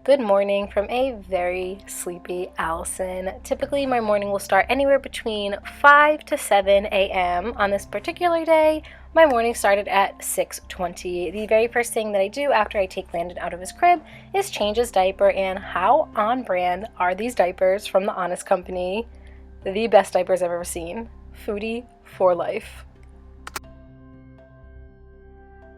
Good morning from a very sleepy Allison. Typically, my morning will start anywhere between 5 to 7 a.m. On this particular day, my morning started at 6:20. The very first thing that I do after I take Landon out of his crib is change his diaper, and how on brand are these diapers from the Honest Company? The best diapers I've ever seen. Foodie for life.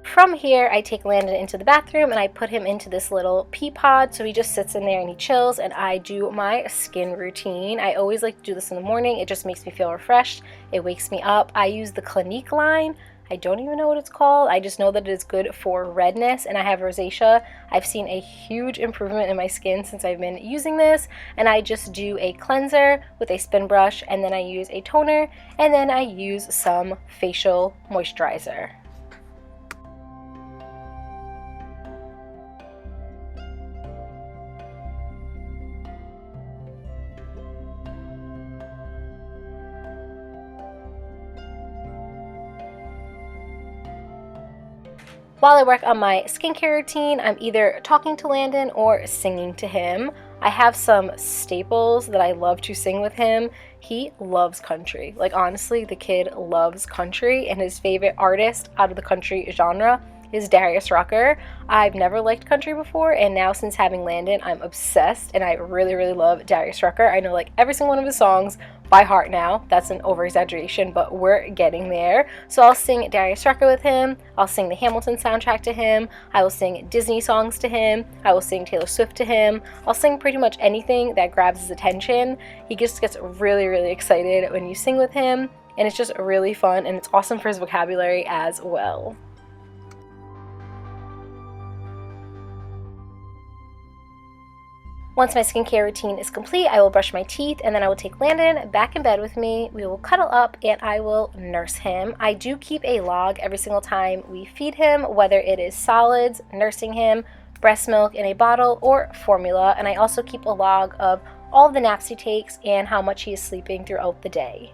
From here, I take Landon into the bathroom and I put him into this little pee pod, so he just sits in there and he chills, and I do my skin routine. I always like to do this in the morning. It just makes me feel refreshed. It wakes me up. I use the Clinique line. I don't even know what it's called. I just know that it is good for redness, and I have rosacea. I've seen a huge improvement in my skin since I've been using this, and I just do a cleanser with a spin brush, and then I use a toner, and then I use some facial moisturizer. While I work on my skincare routine, I'm either talking to Landon or singing to him. I have some staples that I love to sing with him. He loves country. Like, honestly, the kid loves country, and his favorite artist out of the country genre is Darius Rucker. I've never liked country before, and now since having Landon, I'm obsessed, and I really, really love Darius Rucker. I know like every single one of his songs by heart now. That's an over-exaggeration, but we're getting there. So I'll sing Darius Rucker with him. I'll sing the Hamilton soundtrack to him. I will sing Disney songs to him. I will sing Taylor Swift to him. I'll sing pretty much anything that grabs his attention. He just gets really, really excited when you sing with him, and it's just really fun, and it's awesome for his vocabulary as well. Once my skincare routine is complete, I will brush my teeth, and then I will take Landon back in bed with me. We will cuddle up and I will nurse him. I do keep a log every single time we feed him, whether it is solids, nursing him, breast milk in a bottle, or formula. And I also keep a log of all of the naps he takes and how much he is sleeping throughout the day.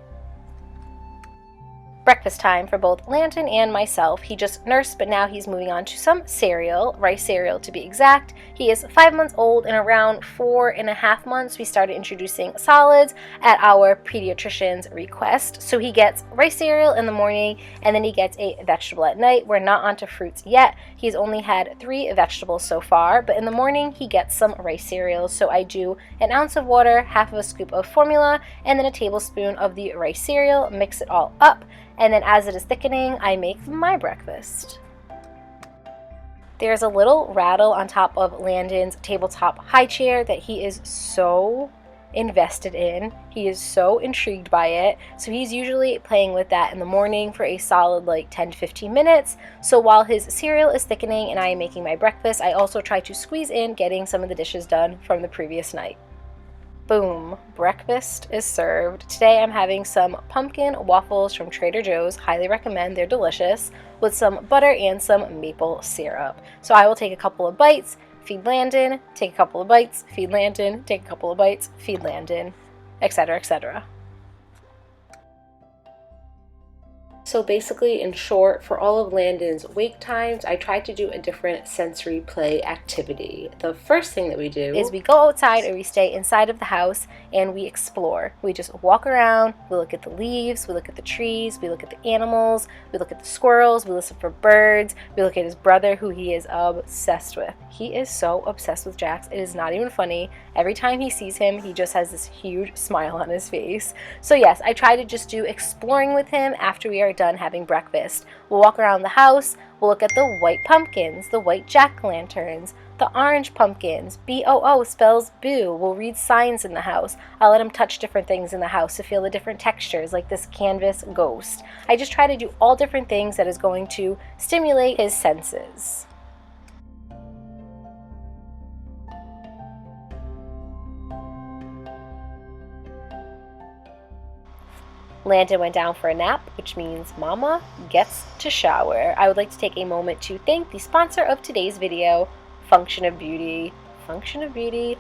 Breakfast time for both Landon and myself. He just nursed, but now he's moving on to some cereal, rice cereal to be exact. He is 5 months old, and around 4.5 months we started introducing solids at our pediatrician's request. So he gets rice cereal in the morning, and then he gets a vegetable at night. We're not onto fruits yet. He's only had 3 vegetables so far, but in the morning he gets some rice cereal. So I do an ounce of water, half of a scoop of formula, and then a tablespoon of the rice cereal, mix it all up. And then as it is thickening, I make my breakfast. There's a little rattle on top of Landon's tabletop high chair that he is so invested in. He is so intrigued by it. So he's usually playing with that in the morning for a solid like 10 to 15 minutes. So while his cereal is thickening and I am making my breakfast, I also try to squeeze in getting some of the dishes done from the previous night. Boom, breakfast is served. Today I'm having some pumpkin waffles from Trader Joe's. Highly recommend, they're delicious, with some butter and some maple syrup. So I will take a couple of bites, feed Landon, take a couple of bites, feed Landon, take a couple of bites, feed Landon, etc., etc. So basically, in short, for all of Landon's wake times, I try to do a different sensory play activity. The first thing that we do is we go outside, or we stay inside of the house, and we explore. We just walk around, we look at the leaves, we look at the trees, we look at the animals, we look at the squirrels, we listen for birds, we look at his brother, who he is obsessed with. He is so obsessed with Jax, it is not even funny. Every time he sees him, he just has this huge smile on his face. So yes, I try to just do exploring with him after we are done having breakfast. We'll walk around the house, we'll look at the white pumpkins, the white jack-o'-lanterns, the orange pumpkins. B-O-O spells boo. We'll read signs in the house. I'll let him touch different things in the house to feel the different textures, like this canvas ghost. I just try to do all different things that is going to stimulate his senses. Landon went down for a nap, which means Mama gets to shower. I would like to take a moment to thank the sponsor of today's video, Function of Beauty. Function of Beauty,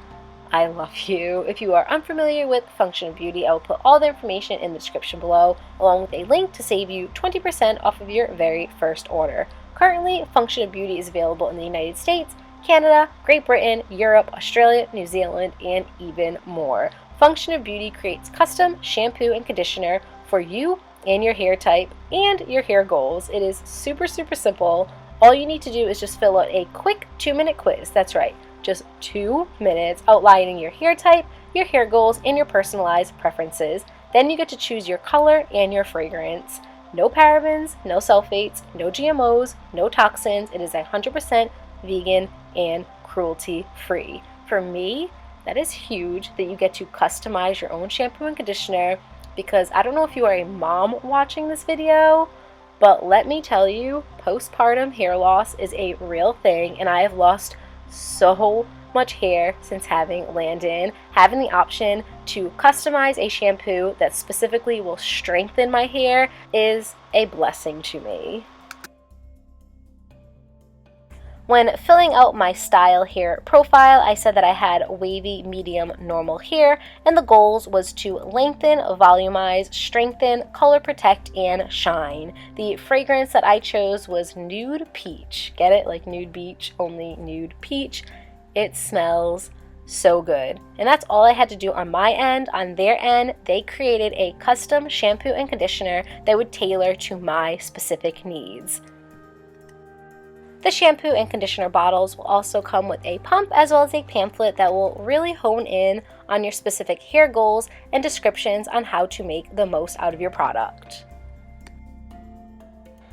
I love you. If you are unfamiliar with Function of Beauty, I will put all the information in the description below, along with a link to save you 20% off of your very first order. Currently, Function of Beauty is available in the United States, Canada, Great Britain, Europe, Australia, New Zealand, and even more. Function of Beauty creates custom shampoo and conditioner for you and your hair type and your hair goals. It is super simple. All you need to do is just fill out a quick 2-minute quiz. That's right, just 2 minutes outlining your hair type, your hair goals, and your personalized preferences. Then you get to choose your color and your fragrance. No parabens, no sulfates, no GMOs, no toxins. It is 100% vegan and cruelty-free. For me, that is huge that you get to customize your own shampoo and conditioner, because I don't know if you are a mom watching this video, but let me tell you, postpartum hair loss is a real thing, and I have lost so much hair since having Landon. Having the option to customize a shampoo that specifically will strengthen my hair is a blessing to me. When filling out my style hair profile, I said that I had wavy, medium, normal hair, and the goals was to lengthen, volumize, strengthen, color protect, and shine. The fragrance that I chose was Nude Peach. Get it? Like Nude Beach, only Nude Peach. It smells so good. And that's all I had to do on my end. On their end, they created a custom shampoo and conditioner that would tailor to my specific needs. The shampoo and conditioner bottles will also come with a pump as well as a pamphlet that will really hone in on your specific hair goals and descriptions on how to make the most out of your product.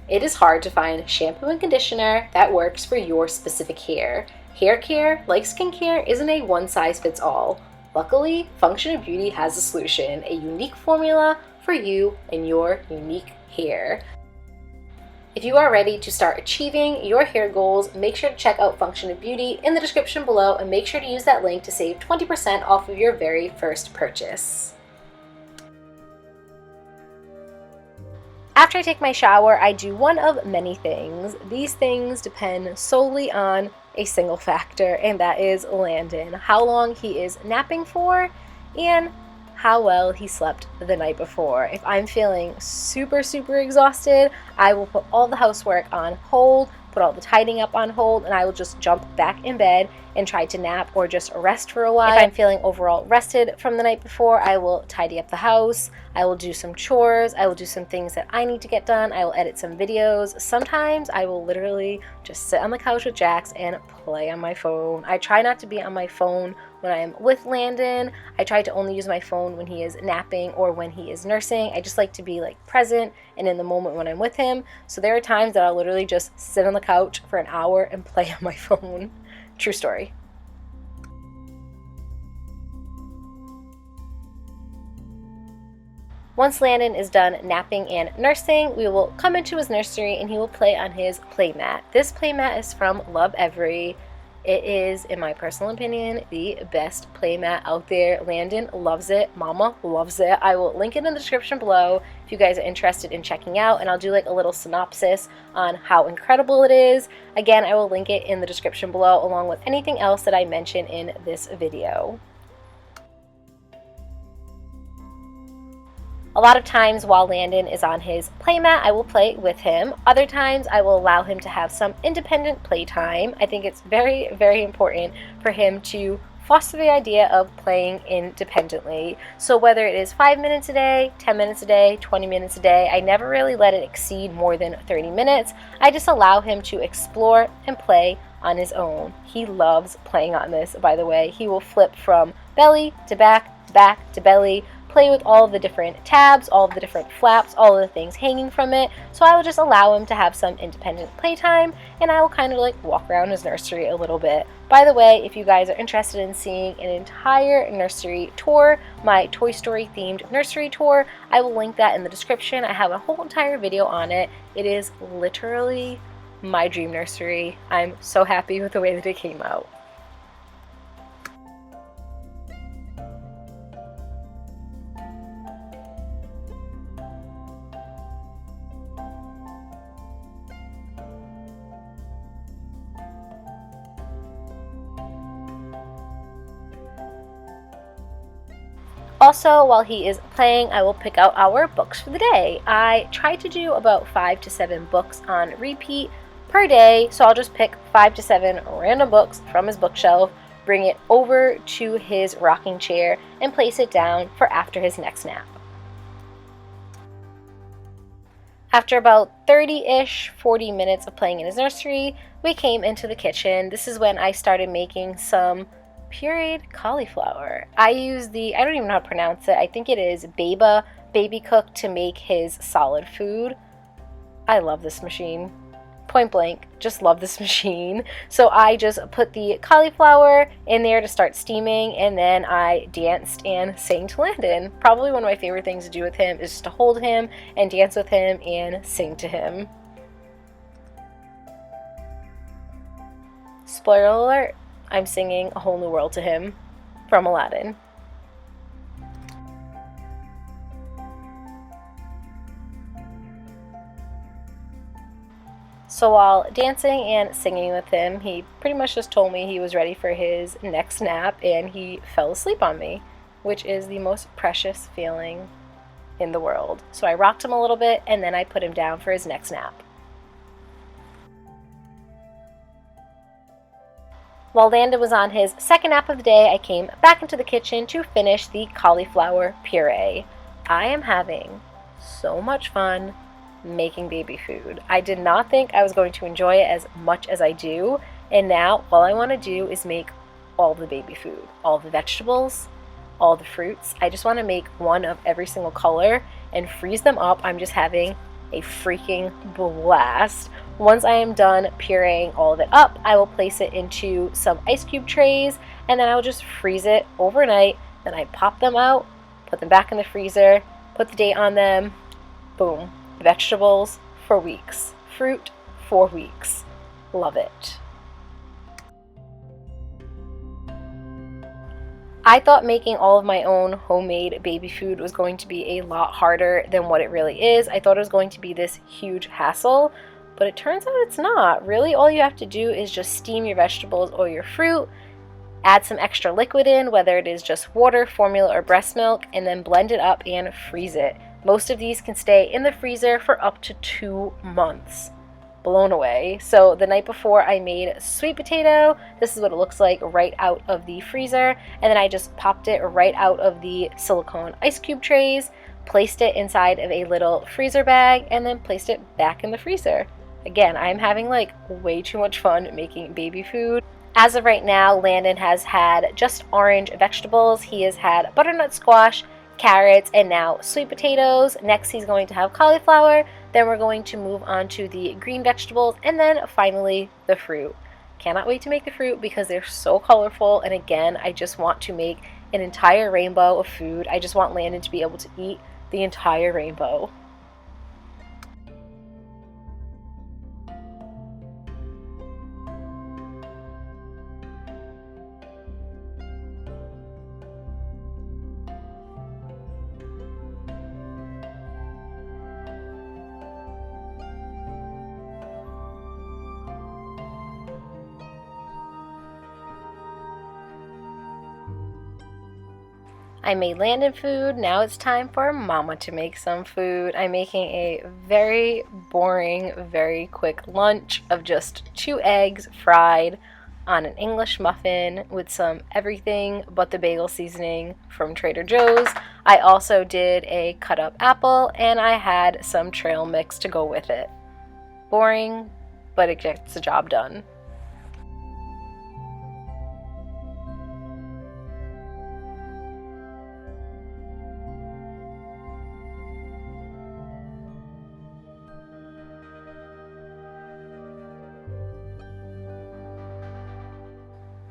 It is hard to find shampoo and conditioner that works for your specific hair. Hair care, like skincare, isn't a one-size-fits-all. Luckily, Function of Beauty has a solution, a unique formula for you and your unique hair. If you are ready to start achieving your hair goals, make sure to check out Function of Beauty in the description below, and make sure to use that link to save 20% off of your very first purchase. After I take my shower, I do one of many things. These things depend solely on a single factor, and that is Landon. How long he is napping for, and how well he slept the night before. If I'm feeling super exhausted, I will put all the housework on hold, put all the tidying up on hold, and I will just jump back in bed and try to nap or just rest for a while. If I'm feeling overall rested from the night before, I will tidy up the house, I will do some chores, I will do some things that I need to get done, I will edit some videos. Sometimes I will literally just sit on the couch with Jax and play on my phone. I try not to be on my phone when I am with Landon. I try to only use my phone when he is napping or when he is nursing. I just like to be present and in the moment when I'm with him. So there are times that I'll literally just sit on the couch for an hour and play on my phone. True story. Once Landon is done napping and nursing, we will come into his nursery and he will play on his playmat. This playmat is from Lovevery. It is, in my personal opinion, the best playmat out there. Landon loves it. Mama loves it. I will link it in the description below if you guys are interested in checking out, and I'll do a little synopsis on how incredible it is. Again, I will link it in the description below along with anything else that I mention in this video. A lot of times while Landon is on his playmat, I will play with him. Other times I will allow him to have some independent playtime. I think it's very important for him to foster the idea of playing independently. So whether it is 5 minutes a day, 10 minutes a day, 20 minutes a day, I never really let it exceed more than 30 minutes. I just allow him to explore and play on his own. He loves playing on this, by the way. He will flip from belly to back to belly, play with all of the different tabs, all of the different flaps, all of the things hanging from it. So I will just allow him to have some independent playtime, and I will kind of walk around his nursery a little bit. By the way, if you guys are interested in seeing an entire nursery tour, my Toy Story themed nursery tour, I will link that in the description. I have a whole entire video on it. It is literally my dream nursery. I'm so happy with the way that it came out. Also, while he is playing, I will pick out our books for the day. I try to do about 5 to 7 books on repeat per day, so I'll just pick 5 to 7 random books from his bookshelf, bring it over to his rocking chair, and place it down for after his next nap. After about 30-ish, 40 minutes of playing in his nursery, we came into the kitchen. This is when I started making some pureed cauliflower. I use I don't even know how to pronounce it. I think it is Baby Cook to make his solid food. I love this machine. Point blank, just love this machine. So I just put the cauliflower in there to start steaming, and then I danced and sang to Landon. Probably one of my favorite things to do with him is just to hold him and dance with him and sing to him. Spoiler alert, I'm singing A Whole New World to him from Aladdin. So while dancing and singing with him, he pretty much just told me he was ready for his next nap, and he fell asleep on me, which is the most precious feeling in the world. So I rocked him a little bit, and then I put him down for his next nap. While Landon was on his second nap of the day, I came back into the kitchen to finish the cauliflower puree. I am having so much fun making baby food. I did not think I was going to enjoy it as much as I do, and now all I want to do is make all the baby food, all the vegetables, all the fruits. I just want to make one of every single color and freeze them up. I'm just having a freaking blast. Once I am done pureeing all of it up, I will place it into some ice cube trays, and then I will just freeze it overnight. Then I pop them out, put them back in the freezer, put the date on them, boom. Vegetables for weeks, fruit for weeks. Love it. I thought making all of my own homemade baby food was going to be a lot harder than what it really is. I thought it was going to be this huge hassle, but it turns out it's not. Really, all you have to do is just steam your vegetables or your fruit, add some extra liquid in, whether it is just water, formula, or breast milk, and then blend it up and freeze it. Most of these can stay in the freezer for up to 2 months. Blown away. So the night before I made sweet potato. This is what it looks like right out of the freezer. And then I just popped it right out of the silicone ice cube trays, placed it inside of a little freezer bag, and then placed it back in the freezer. Again, I'm having like way too much fun making baby food. As of right now, Landon has had just orange vegetables. He has had butternut squash, carrots, and now sweet potatoes. Next he's going to have cauliflower, then we're going to move on to the green vegetables, and then finally the fruit. Cannot wait to make the fruit because they're so colorful, and again, I just want to make an entire rainbow of food. I just want Landon to be able to eat the entire rainbow. I made Landon food, now it's time for Mama to make some food. I'm making a very boring, very quick lunch of just 2 eggs fried on an English muffin with some everything but the bagel seasoning from Trader Joe's. I also did a cut up apple, and I had some trail mix to go with it. Boring, but it gets the job done.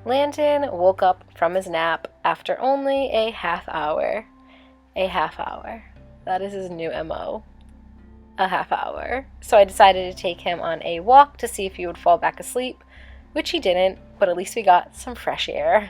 Landon woke up from his nap after only a half hour. A half hour. That is his new MO. A half hour. So I decided to take him on a walk to see if he would fall back asleep, which he didn't, but at least we got some fresh air.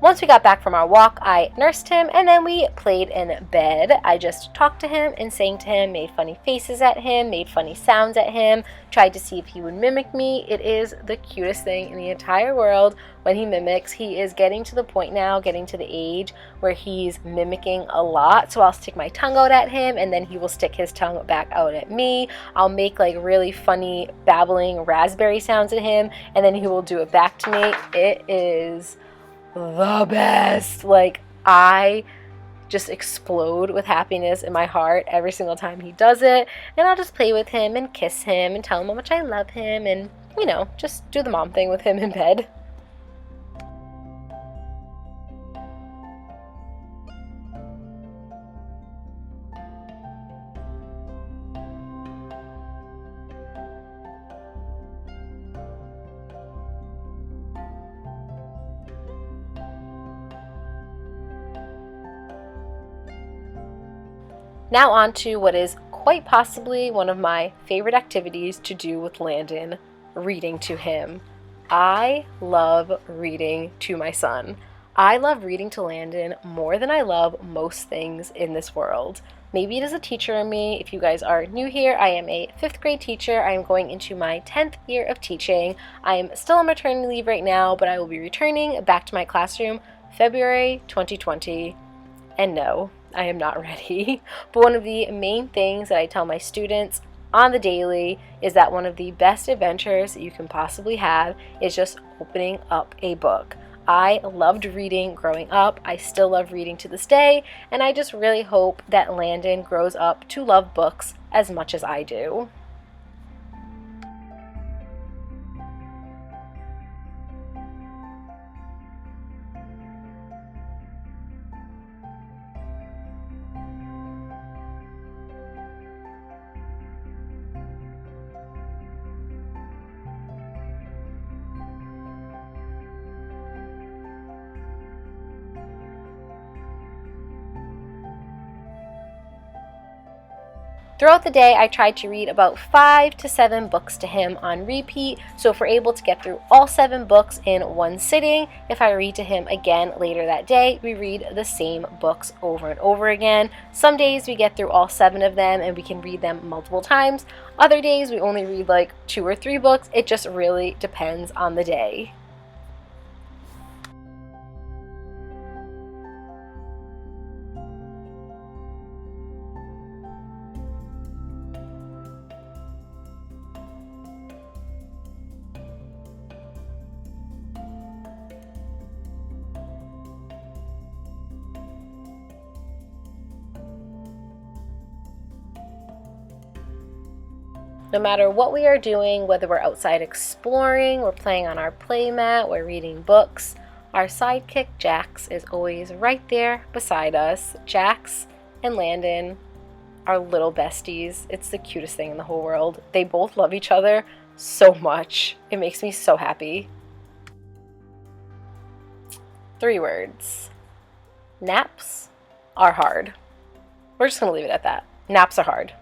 Once we got back from our walk, I nursed him and then we played in bed. I just talked to him and sang to him, made funny faces at him, made funny sounds at him, tried to see if he would mimic me. It is the cutest thing in the entire world when he mimics. He is getting to the point now, getting to the age where he's mimicking a lot. So I'll stick my tongue out at him and then he will stick his tongue back out at me. I'll make like really funny babbling raspberry sounds at him and then he will do it back to me. It is the best. Like, I just explode with happiness in my heart every single time he does it, and I'll just play with him and kiss him and tell him how much I love him and, you know, just do the mom thing with him in bed. Now on to what is quite possibly one of my favorite activities to do with Landon, reading to him. I love reading to my son. I love reading to Landon more than I love most things in this world. Maybe it is a teacher in me. If you guys are new here, I am a 5th grade teacher. I am going into my 10th year of teaching. I am still on maternity leave right now, but I will be returning back to my classroom February 2020. And no, I am not ready. But one of the main things that I tell my students on the daily is that one of the best adventures that you can possibly have is just opening up a book. I loved reading growing up. I still love reading to this day, and I just really hope that Landon grows up to love books as much as I do. Throughout the day, I tried to read about 5 to 7 books to him on repeat, so if we're able to get through all 7 books in one sitting, if I read to him again later that day, we read the same books over and over again. Some days we get through all 7 of them and we can read them multiple times. Other days we only read like 2 or 3 books. It just really depends on the day. No matter what we are doing, whether we're outside exploring, we're playing on our playmat, we're reading books, our sidekick Jax is always right there beside us. Jax and Landon are little besties. It's the cutest thing in the whole world. They both love each other so much. It makes me so happy. 3 words. Naps are hard. We're just going to leave it at that. Naps are hard.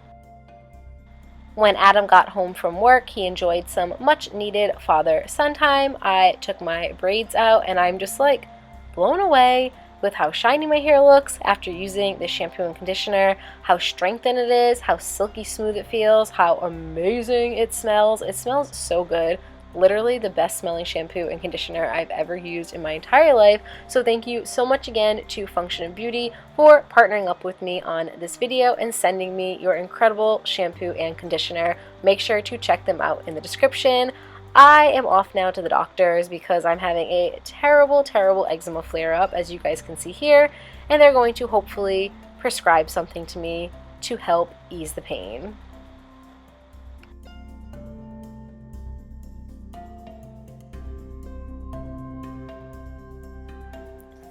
When Adam got home from work, he enjoyed some much needed father-son time. I took my braids out and I'm just like blown away with how shiny my hair looks after using the shampoo and conditioner, how strengthened it is, how silky smooth it feels, how amazing it smells. It smells so good. Literally the best smelling shampoo and conditioner I've ever used in my entire life. So thank you so much again to Function of Beauty for partnering up with me on this video and sending me your incredible shampoo and conditioner. Make sure to check them out in the description. I am off now to the doctors because I'm having a terrible eczema flare-up, as you guys can see here, and they're going to hopefully prescribe something to me to help ease the pain.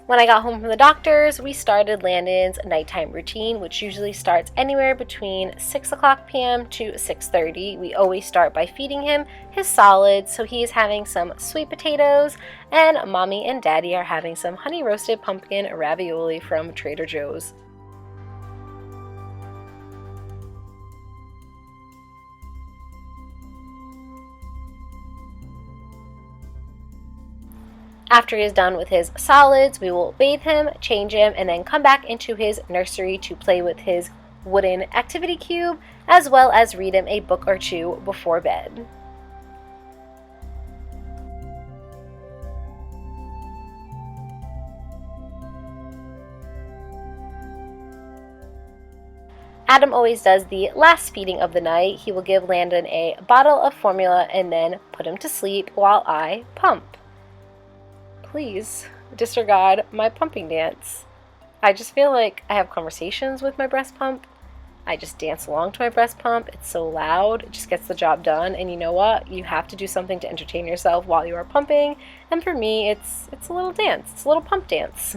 When I got home from the doctors, we started Landon's nighttime routine, which usually starts anywhere between 6 o'clock p.m. to 6:30. We always start by feeding him his solids, so he is having some sweet potatoes, and mommy and daddy are having some honey roasted pumpkin ravioli from Trader Joe's. After he is done with his solids, we will bathe him, change him, and then come back into his nursery to play with his wooden activity cube, as well as read him a book or two before bed. Adam always does the last feeding of the night. He will give Landon a bottle of formula and then put him to sleep while I pump. Please disregard my pumping dance. I just feel like I have conversations with my breast pump. I just dance along to my breast pump. It's so loud. It just gets the job done. And you know what? You have to do something to entertain yourself while you are pumping. And for me, it's a little dance. It's a little pump dance.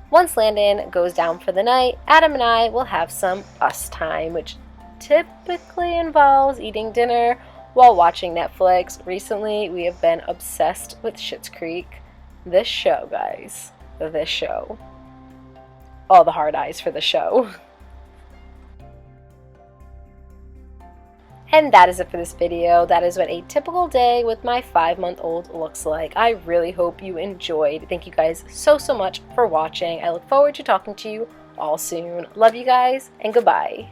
Once Landon goes down for the night, Adam and I will have some us time, which typically involves eating dinner while watching Netflix. Recently, we have been obsessed with Schitt's Creek. This show, guys. This show. All the hard eyes for the show. And that is it for this video. That is what a typical day with my 5-month-old looks like. I really hope you enjoyed. Thank you guys so much for watching. I look forward to talking to you all soon. Love you guys, and goodbye.